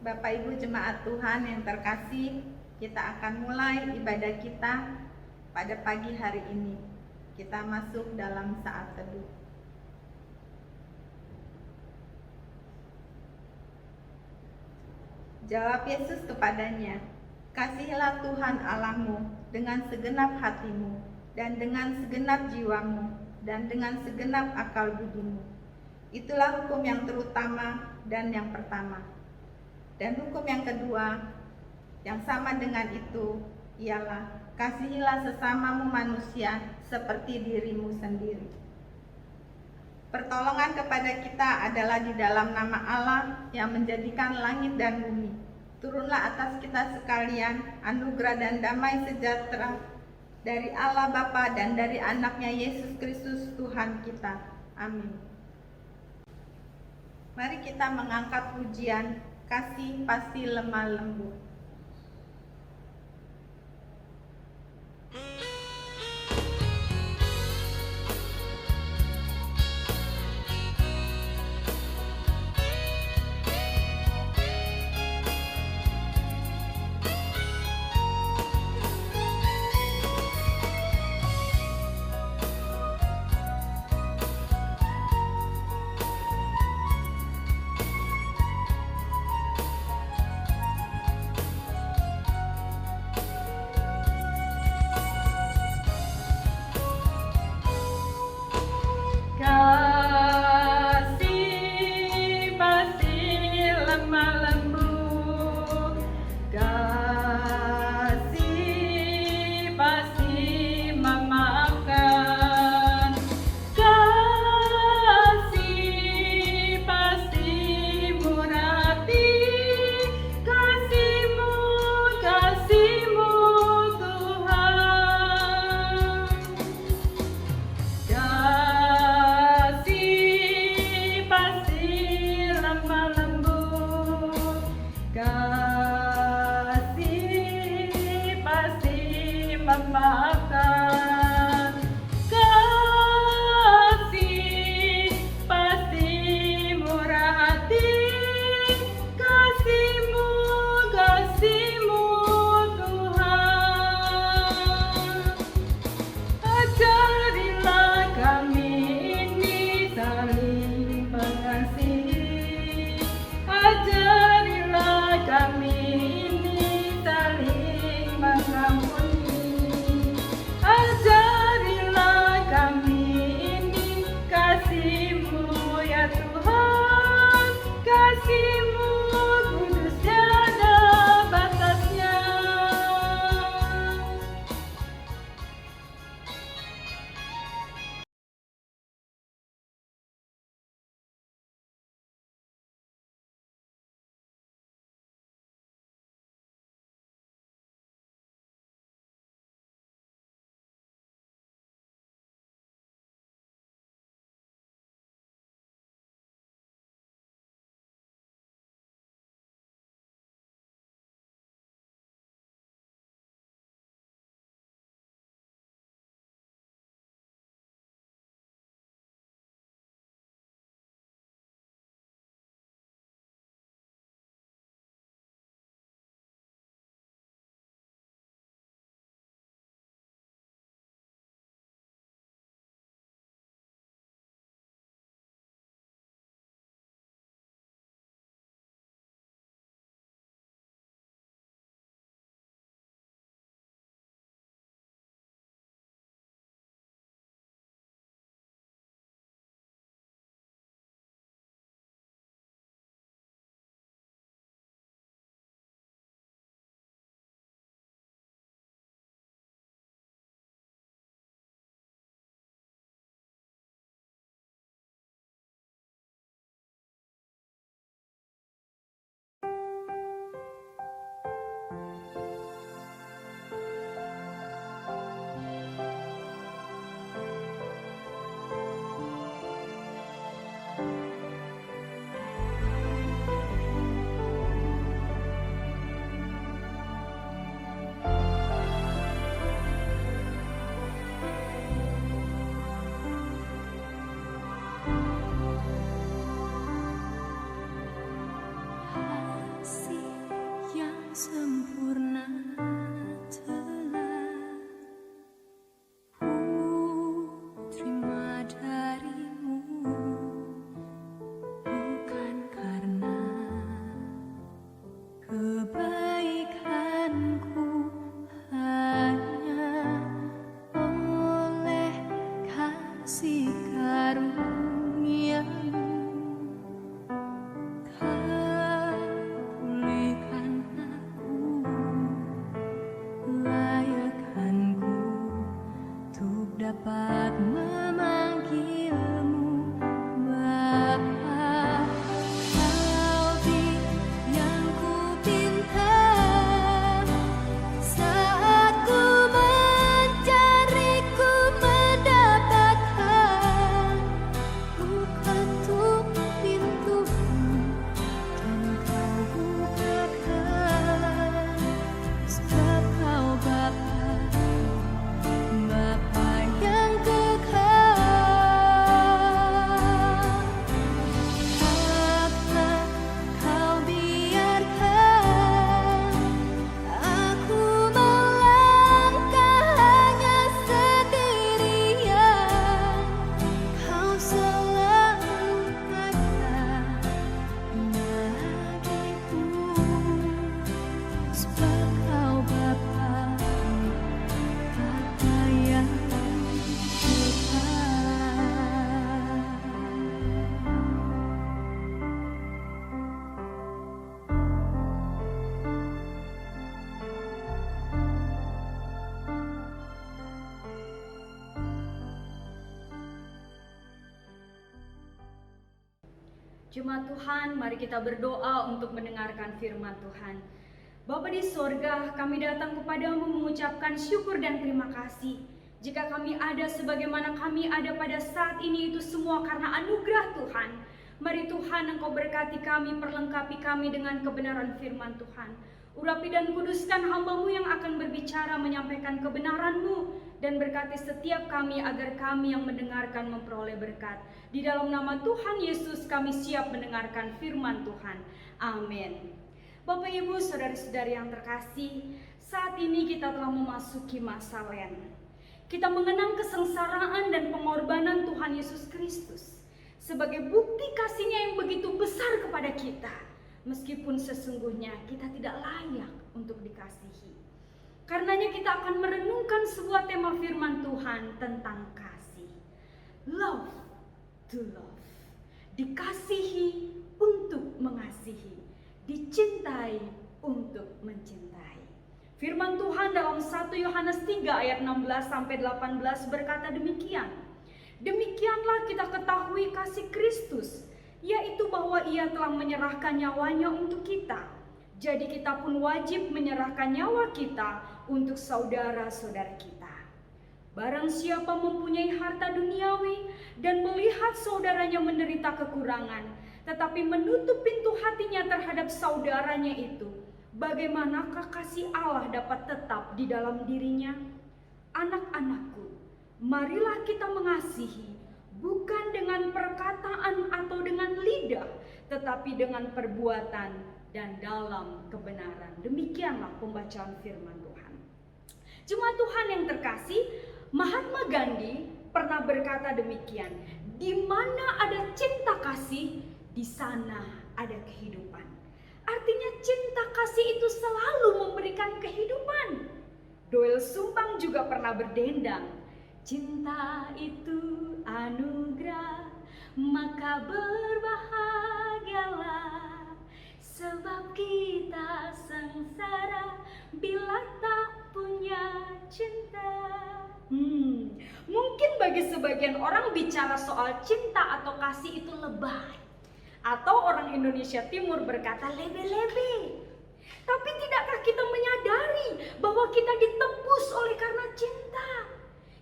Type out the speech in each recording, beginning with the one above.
Bapak Ibu jemaat Tuhan yang terkasih, kita akan mulai ibadah kita pada pagi hari ini. Kita masuk dalam saat teduh. Jawab Yesus kepadanya, "Kasihilah Tuhan Allahmu dengan segenap hatimu, dan dengan segenap jiwamu, dan dengan segenap akal budimu. Itulah hukum yang terutama dan yang pertama. Dan hukum yang kedua, yang sama dengan itu, ialah kasihilah sesamamu manusia seperti dirimu sendiri." Pertolongan kepada kita adalah di dalam nama Allah yang menjadikan langit dan bumi. Turunlah atas kita sekalian anugerah dan damai sejahtera dari Allah Bapa dan dari anaknya Yesus Kristus Tuhan kita. Amin. Mari kita mengangkat pujian Kasih Pasti Lemah Lembut. sempurna telah ku terima darimu, bukan karena kebaikanku, hanya oleh kasih karunia-Mu. Kau pulihkan aku, layakkanku untuk dapat memanggil-Mu Bapa. Kau yang ku pinta saat ku mencari, ku mendapatkan. Ku ketuk pintu-Mu dan Kau bukakan, sebab Kau Bapa, Bapa yang kekal. Apakah Kau biarkan aku melangkah hanya sendirian? Kau selalu ada bagiku, sebab Kau Bapa, Bapa yang kekal. Jemaat Tuhan, mari kita berdoa untuk mendengarkan firman Tuhan. Bapa di sorga, kami datang kepadamu mengucapkan syukur dan terima kasih. Jika kami ada sebagaimana kami ada pada saat ini, itu semua karena anugerah Tuhan. Mari Tuhan, Engkau berkati kami, perlengkapi kami dengan kebenaran firman Tuhan. Urapi dan kuduskan hamba-Mu yang akan berbicara, menyampaikan kebenaran-Mu, dan berkati setiap kami agar kami yang mendengarkan memperoleh berkat. Di dalam nama Tuhan Yesus kami siap mendengarkan firman Tuhan. Amin. Bapak Ibu, saudara-saudari yang terkasih, saat ini kita telah memasuki masa Lent. Kita mengenang kesengsaraan dan pengorbanan Tuhan Yesus Kristus sebagai bukti kasih-Nya yang begitu besar kepada kita, meskipun sesungguhnya kita tidak layak untuk dikasihi. Karenanya kita akan merenungkan sebuah tema firman Tuhan tentang kasih. Love to love. Dikasihi untuk mengasihi. Dicintai untuk mencintai. Firman Tuhan dalam 1 Yohanes 3 ayat 16 sampai 18 berkata demikian. Demikianlah kita ketahui kasih Kristus, yaitu bahwa Ia telah menyerahkan nyawanya untuk kita. Jadi kita pun wajib menyerahkan nyawa kita untuk saudara-saudara kita. Barang siapa mempunyai harta duniawi dan melihat saudaranya menderita kekurangan, tetapi menutup pintu hatinya terhadap saudaranya itu, bagaimanakah kasih Allah dapat tetap di dalam dirinya? Anak-anakku, marilah kita mengasihi, bukan dengan perkataan atau dengan lidah, tetapi dengan perbuatan dan dalam kebenaran. Demikianlah pembacaan firman Tuhan. Jemaat Tuhan yang terkasih, Mahatma Gandhi pernah berkata demikian, di mana ada cinta kasih, di sana ada kehidupan. Artinya cinta kasih itu selalu memberikan kehidupan. Doel Sumbang juga pernah berdendang, cinta itu anugerah, maka berbahagialah. Sebab kita sengsara bila tak punya cinta. Mungkin bagi sebagian orang bicara soal cinta atau kasih itu lebay. Atau orang Indonesia Timur berkata lebe-lebe. Tapi tidakkah kita menyadari bahwa kita ditebus oleh karena cinta?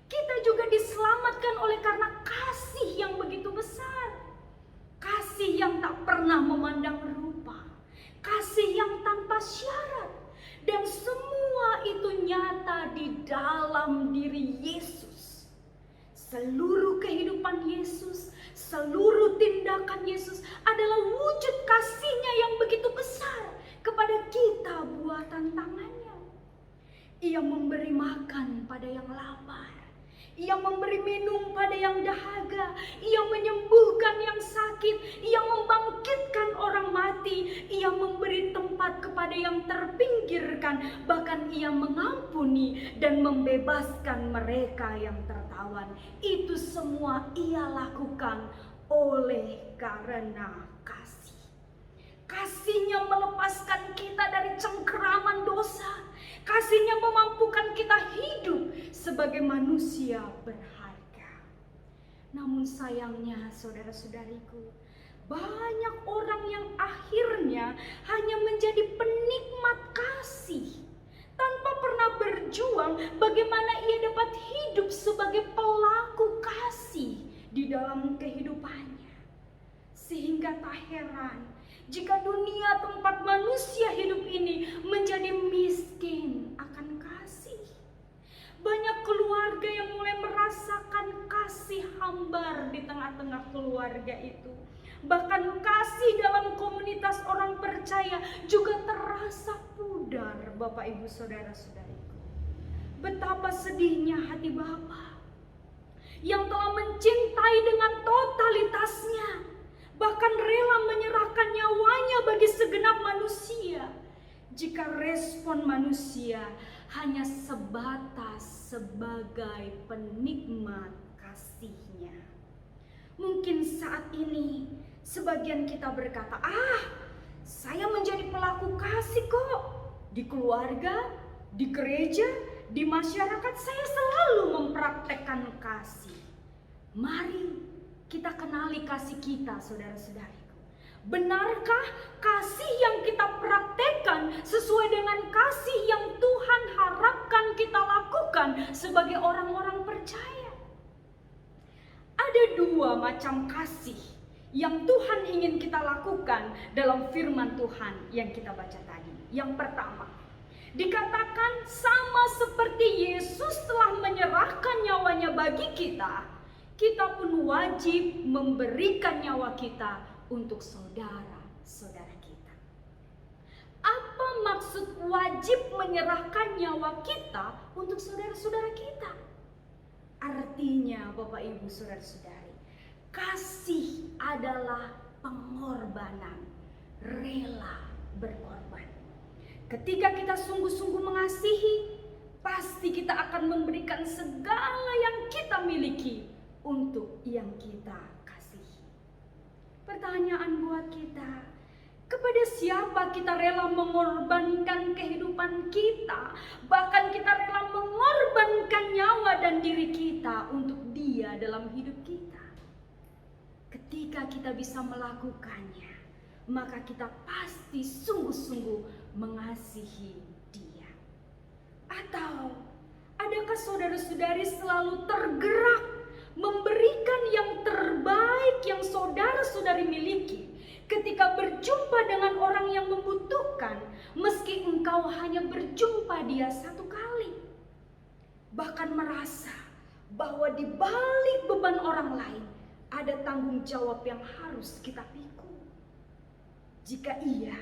Kita juga diselamatkan oleh karena kasih yang begitu besar. Kasih yang tak pernah memandang rupa. Kasih yang tanpa syarat, dan semua itu nyata di dalam diri Yesus. Seluruh kehidupan Yesus, seluruh tindakan Yesus adalah wujud kasih-Nya yang begitu besar kepada kita buat tangannya. Ia memberi makan pada yang lapar. Ia memberi minum pada yang dahaga. Ia menyembuhkan yang sakit. Ia membangkitkan orang mati. Ia memberi tempat kepada yang terpinggirkan. Bahkan ia mengampuni dan membebaskan mereka yang tertawan. Itu semua ia lakukan oleh karena kasih. Kasih-Nya melepaskan kita dari cengkeraman dosa. Kasih-Nya memampukan kita hidup sebagai manusia berharga. Namun sayangnya saudara-saudariku, banyak orang yang akhirnya hanya menjadi penikmat kasih tanpa pernah berjuang bagaimana ia dapat hidup sebagai pelaku kasih di dalam kehidupannya. Sehingga tak heran jika dunia tempat manusia hidup ini menjadi miskin akan kasih. Banyak keluarga yang mulai merasakan kasih hambar di tengah-tengah keluarga itu. Bahkan kasih dalam komunitas orang percaya juga terasa pudar, Bapak Ibu Saudara-saudariku. Betapa sedihnya hati Bapa yang telah mencintai dengan totalitasnya, bahkan rela menyerahkan nyawanya bagi segenap manusia. Jika respon manusia hanya sebatas sebagai penikmat kasih-Nya. Mungkin saat ini sebagian kita berkata, saya menjadi pelaku kasih kok. Di keluarga, di gereja, di masyarakat saya selalu mempraktekkan kasih. Mari kita kenali kasih kita, saudara-saudariku. Benarkah kasih yang kita praktekkan sesuai dengan kasih yang Tuhan harapkan kita lakukan sebagai orang-orang percaya? Ada dua macam kasih yang Tuhan ingin kita lakukan dalam firman Tuhan yang kita baca tadi. Yang pertama, dikatakan sama seperti Yesus telah menyerahkan nyawanya bagi kita, kita pun wajib memberikan nyawa kita untuk saudara-saudara kita. Apa maksud wajib menyerahkan nyawa kita untuk saudara-saudara kita? Artinya, Bapak Ibu Saudara-saudari, kasih adalah pengorbanan, rela berkorban. Ketika kita sungguh-sungguh mengasihi, pasti kita akan memberikan segala yang kita miliki untuk yang kita kasihi. Pertanyaan buat kita, kepada siapa kita rela mengorbankan kehidupan kita, bahkan kita rela mengorbankan nyawa dan diri kita untuk Dia dalam hidup kita? Ketika kita bisa melakukannya, maka kita pasti sungguh-sungguh mengasihi Dia. Atau adakah saudara-saudari selalu tergerak memberikan yang terbaik yang saudara-saudari miliki ketika berjumpa dengan orang yang membutuhkan, meski engkau hanya berjumpa dia satu kali? Bahkan merasa bahwa di balik beban orang lain ada tanggung jawab yang harus kita pikul. Jika iya,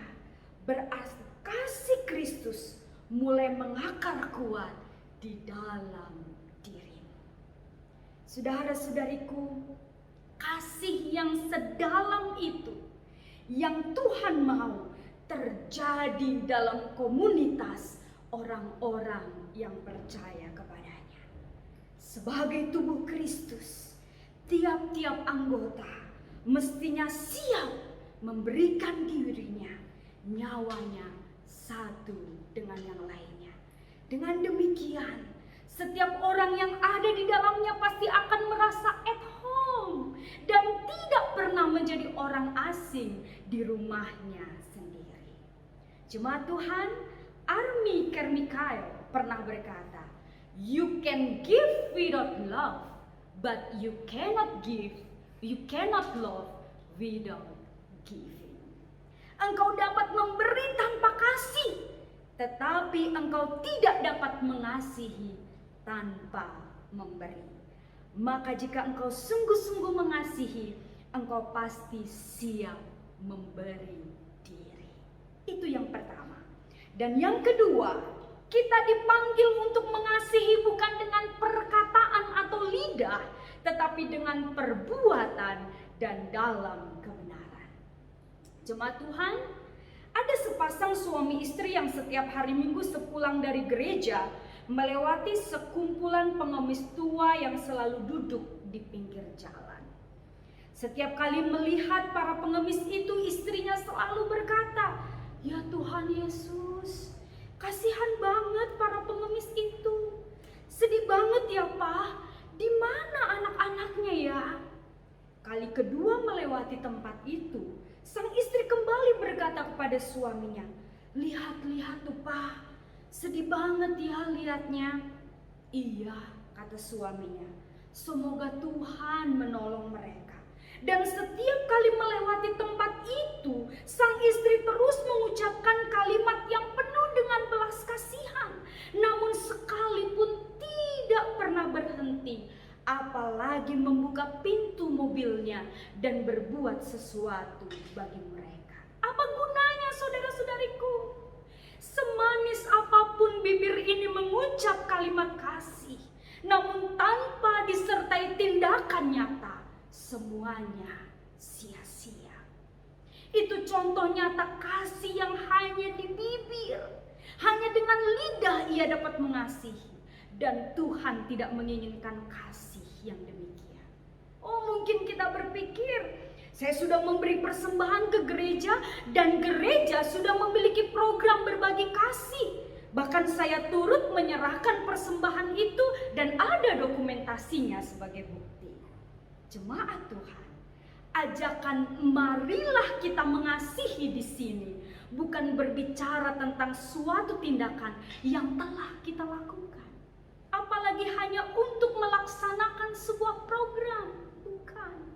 berarti kasih Kristus mulai mengakar kuat di dalam dirimu. Saudara-saudariku, kasih yang sedalam itu yang Tuhan mau terjadi dalam komunitas orang-orang yang percaya kepadanya. Sebagai tubuh Kristus, tiap-tiap anggota mestinya siap memberikan dirinya, nyawanya satu dengan yang lainnya. Dengan demikian, setiap orang yang ada di dalamnya pasti akan merasa at home dan tidak pernah menjadi orang asing di rumahnya sendiri. Jemaat Tuhan, Army Carmichael pernah berkata, "You can give without love, but you cannot love without giving." Engkau dapat memberi tanpa kasih, tetapi engkau tidak dapat mengasihi tanpa memberi. Maka jika engkau sungguh-sungguh mengasihi, engkau pasti siap memberi diri. Itu yang pertama. Dan yang kedua, kita dipanggil untuk mengasihi bukan dengan perkataan atau lidah, tetapi dengan perbuatan dan dalam kebenaran. Jemaat Tuhan, ada sepasang suami istri yang setiap hari Minggu sepulang dari gereja melewati sekumpulan pengemis tua yang selalu duduk di pinggir jalan. Setiap kali melihat para pengemis itu, istrinya selalu berkata, "Ya Tuhan Yesus, kasihan banget para pengemis itu. Sedih banget ya Pak, di mana anak-anaknya ya?" Kali kedua melewati tempat itu, sang istri kembali berkata kepada suaminya, "Lihat-lihat tuh Pak, sedih banget ya lihatnya." "Iya," kata suaminya, "semoga Tuhan menolong mereka." Dan setiap kali melewati tempat itu, sang istri terus mengucapkan kalimat yang penuh dengan belas kasihan, namun sekalipun tidak pernah berhenti, apalagi membuka pintu mobilnya dan berbuat sesuatu bagi mereka. Apa gunanya, saudara-saudariku? Semanis apapun bibir ini mengucap kalimat kasih, namun tanpa disertai tindakan nyata, semuanya sia-sia. Itu contoh nyata kasih yang hanya di bibir. Hanya dengan lidah ia dapat mengasihi. Dan Tuhan tidak menginginkan kasih yang demikian. Oh, mungkin kita berpikir, saya sudah memberi persembahan ke gereja dan gereja sudah memiliki program berbagi kasih. Bahkan saya turut menyerahkan persembahan itu dan ada dokumentasinya sebagai bukti. Jemaat Tuhan, ajakan marilah kita mengasihi di sini bukan berbicara tentang suatu tindakan yang telah kita lakukan, apalagi hanya untuk melaksanakan sebuah program, bukan.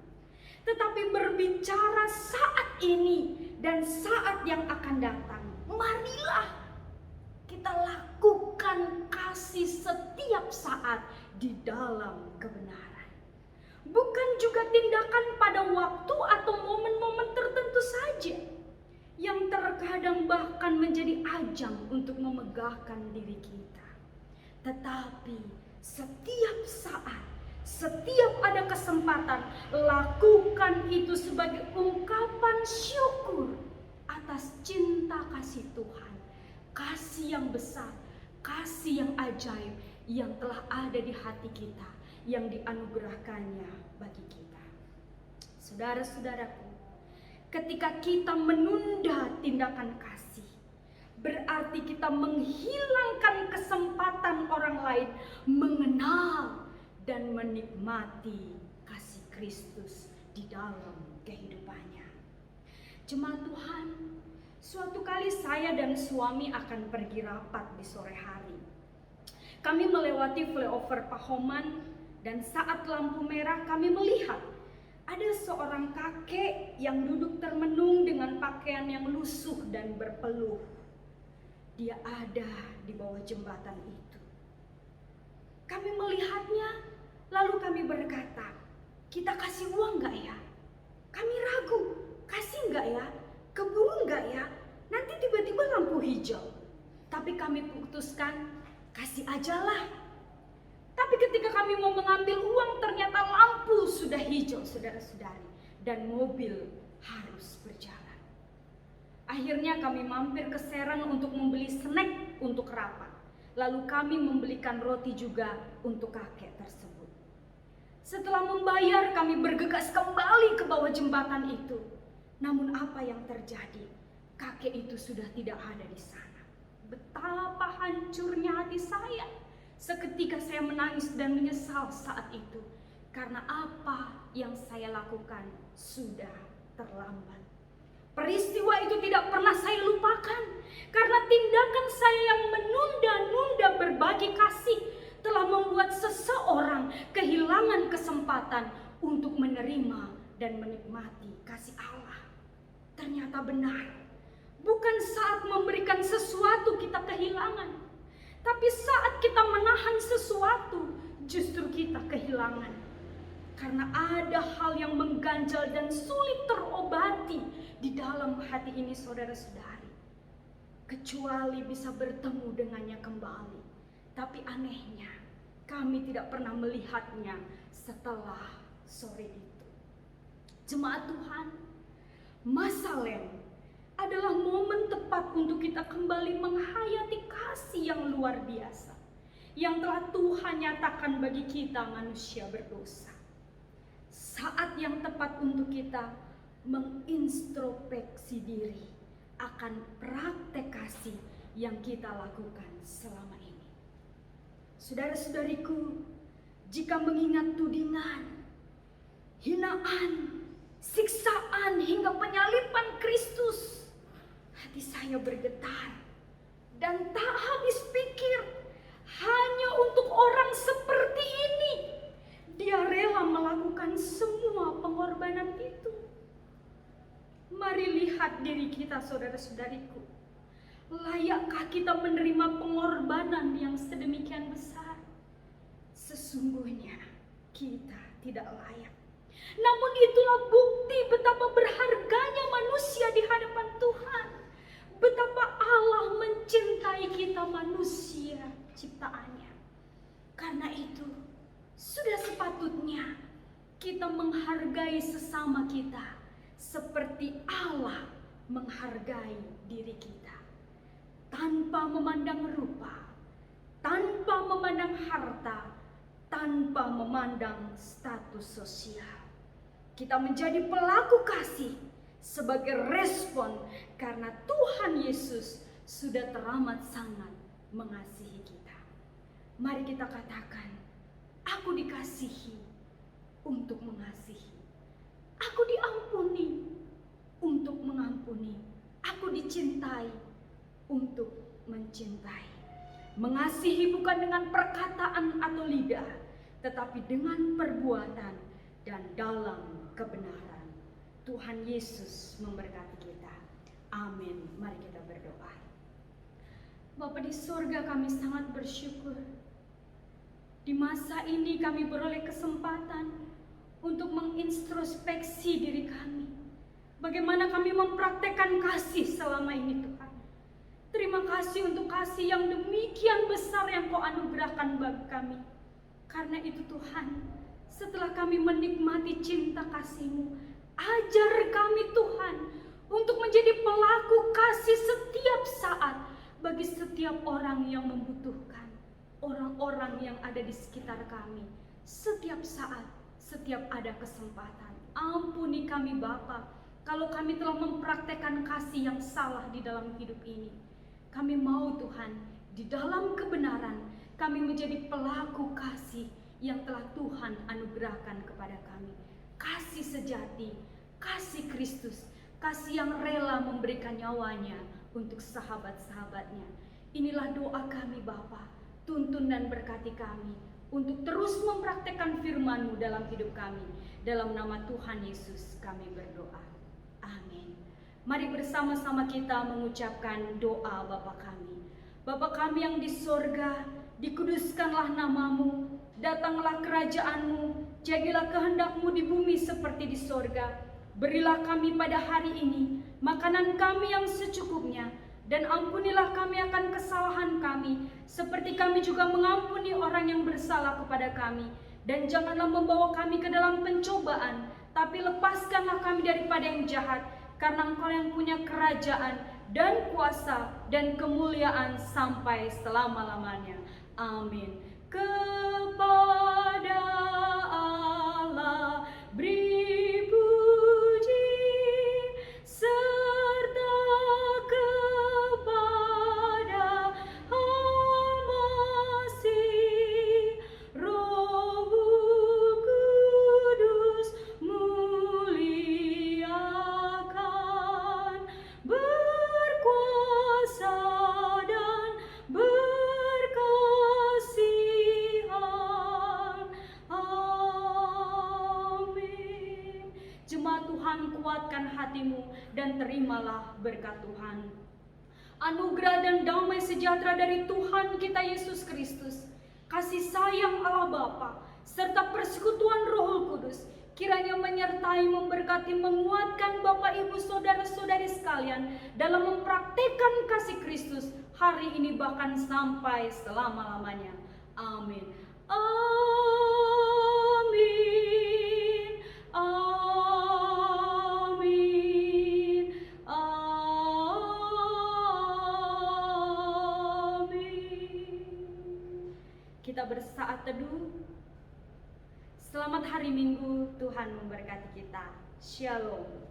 Tetapi berbicara saat ini dan saat yang akan datang. Marilah kita lakukan kasih setiap saat di dalam kebenaran. Bukan juga tindakan pada waktu atau momen-momen tertentu saja, yang terkadang bahkan menjadi ajang untuk memegahkan diri kita. Tetapi setiap saat, setiap ada kesempatan, lakukan itu sebagai ungkapan syukur atas cinta kasih Tuhan. Kasih yang besar, kasih yang ajaib yang telah ada di hati kita, yang dianugerahkannya bagi kita. Saudara-saudaraku, ketika kita menunda tindakan kasih, berarti kita menghilangkan kesempatan orang lain mengenal dan menikmati kasih Kristus di dalam kehidupannya. Jemaat Tuhan, suatu kali saya dan suami akan pergi rapat di sore hari. Kami melewati flyover Pahoman dan saat lampu merah kami melihat ada seorang kakek yang duduk termenung dengan pakaian yang lusuh dan berpeluh. Dia ada di bawah jembatan itu. Kami melihatnya, lalu kami berkata, "Kita kasih uang gak ya?" Kami ragu, kasih gak ya? Keburu gak ya? Nanti tiba-tiba lampu hijau. Tapi kami putuskan, kasih ajalah. Tapi ketika kami mau mengambil uang, ternyata lampu sudah hijau, saudara-saudari, dan mobil harus berjalan. Akhirnya kami mampir ke Serang untuk membeli snack untuk rapat. Lalu kami membelikan roti juga untuk kakek tersebut. Setelah membayar, kami bergegas kembali ke bawah jembatan itu. Namun apa yang terjadi? Kakek itu sudah tidak ada di sana. Betapa hancurnya hati saya. Seketika saya menangis dan menyesal saat itu. Karena apa yang saya lakukan sudah terlambat. Peristiwa itu tidak pernah saya lupakan. Karena tindakan saya yang menunda-nunda berbagi kasih telah membuat seseorang kehilangan kesempatan untuk menerima dan menikmati kasih Allah. Ternyata benar. Bukan saat memberikan sesuatu kita kehilangan. Tapi saat kita menahan sesuatu, justru kita kehilangan. Karena ada hal yang mengganjal dan sulit terobati di dalam hati ini, saudara-saudari. kecuali bisa bertemu dengannya kembali. Tapi anehnya, kami tidak pernah melihatnya setelah sore itu. Jemaat Tuhan, masa Lent adalah momen tepat untuk kita kembali menghayati kasih yang luar biasa yang telah Tuhan nyatakan bagi kita manusia berdosa. Saat yang tepat untuk kita mengintrospeksi diri akan praktek kasih yang kita lakukan selama ini. Saudara-saudariku, jika mengingat tudingan, hinaan, siksaan hingga penyaliban Kristus, hati saya bergetar dan tak habis pikir, hanya untuk orang seperti ini Dia rela melakukan semua pengorbanan itu. Mari lihat diri kita, saudara-saudariku. Layakkah kita menerima pengorbanan yang sedemikian besar? Sesungguhnya kita tidak layak. Namun itulah bukti betapa berharganya manusia di hadapan Tuhan. Betapa Allah mencintai kita manusia ciptaannya. Karena itu sudah sepatutnya kita menghargai sesama kita seperti Allah menghargai diri kita. Tanpa memandang rupa, tanpa memandang harta, tanpa memandang status sosial. Kita menjadi pelaku kasih sebagai respon karena Tuhan Yesus sudah teramat sangat mengasihi kita. Mari kita katakan, aku dikasihi untuk mengasihi. Aku diampuni untuk mengampuni. Aku dicintai untuk mencintai. Mengasihi bukan dengan perkataan atau lidah, tetapi dengan perbuatan dan dalam kebenaran. Tuhan Yesus memberkati kita. Amin. Mari kita berdoa. Bapa di surga, kami sangat bersyukur. Di masa ini kami beroleh kesempatan untuk mengintrospeksi diri kami. Bagaimana kami mempraktekkan kasih selama ini, Tuhan. Terima kasih untuk kasih yang demikian besar yang Kau anugerahkan bagi kami. Karena itu Tuhan, setelah kami menikmati cinta kasih-Mu, ajar kami Tuhan untuk menjadi pelaku kasih setiap saat bagi setiap orang yang membutuhkan, orang-orang yang ada di sekitar kami, setiap saat, setiap ada kesempatan. Ampuni kami Bapa, kalau kami telah mempraktekkan kasih yang salah di dalam hidup ini. Kami mau Tuhan, di dalam kebenaran, kami menjadi pelaku kasih yang telah Tuhan anugerahkan kepada kami. Kasih sejati, kasih Kristus, kasih yang rela memberikan nyawanya untuk sahabat-sahabatnya. Inilah doa kami Bapa, tuntun dan berkati kami untuk terus mempraktekkan firman-Mu dalam hidup kami. Dalam nama Tuhan Yesus kami berdoa. Amin. Mari bersama-sama kita mengucapkan doa Bapa kami. Bapa kami yang di sorga, dikuduskanlah nama-Mu, datanglah kerajaan-Mu, jadilah kehendak-Mu di bumi seperti di sorga. Berilah kami pada hari ini makanan kami yang secukupnya, dan ampunilah kami akan kesalahan kami, seperti kami juga mengampuni orang yang bersalah kepada kami. Dan janganlah membawa kami ke dalam pencobaan, tapi lepaskanlah kami daripada yang jahat, karena Engkau yang punya kerajaan dan kuasa dan kemuliaan sampai selama-lamanya. Amin. Kepada Allah beri puji, serta kepada Al-Masih, Roh Kudus muliakan, berkuasa dan berkasihan. Amin. Jemaat Tuhan, kuatkan hatimu dan terimalah berkat Tuhan. Anugerah dan damai sejahtera dari Tuhan kita Yesus Kristus, kasih sayang Allah Bapa, serta persekutuan Roh Kudus kiranya menyertai, memberkati, menguatkan Bapak Ibu saudara-saudari sekalian dalam mempraktikkan kasih Kristus hari ini bahkan sampai selama-lamanya. Amin. Amin. Amin. Amin. Kita bersaat teduh. Selamat hari Minggu, Tuhan memberkati kita. Shalom.